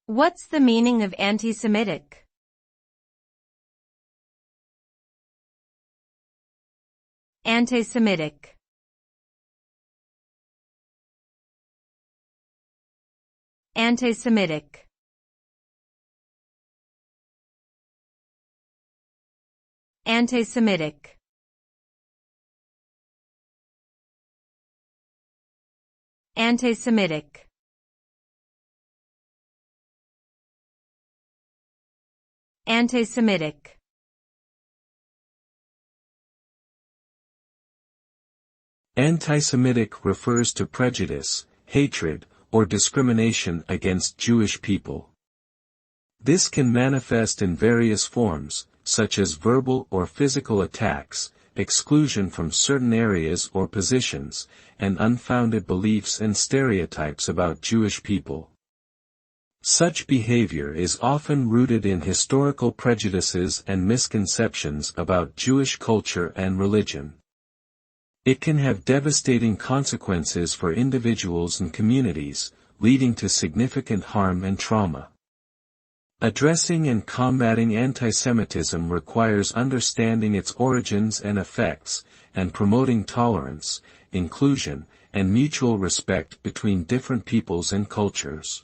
What's the meaning of anti-Semitic? Anti-Semitic. Anti-Semitic. Anti-Semitic. Anti-Semitic. Anti-Semitic. Anti-Semitic refers to prejudice, hatred, or discrimination against Jewish people. This can manifest in various forms, such as verbal or physical attacks, exclusion from certain areas or positions, and unfounded beliefs and stereotypes about Jewish people. Such behavior is often rooted in historical prejudices and misconceptions about Jewish culture and religion. It can have devastating consequences for individuals and communities, leading to significant harm and trauma. Addressing and combating anti-Semitism requires understanding its origins and effects, and promoting tolerance, inclusion, and mutual respect between different peoples and cultures.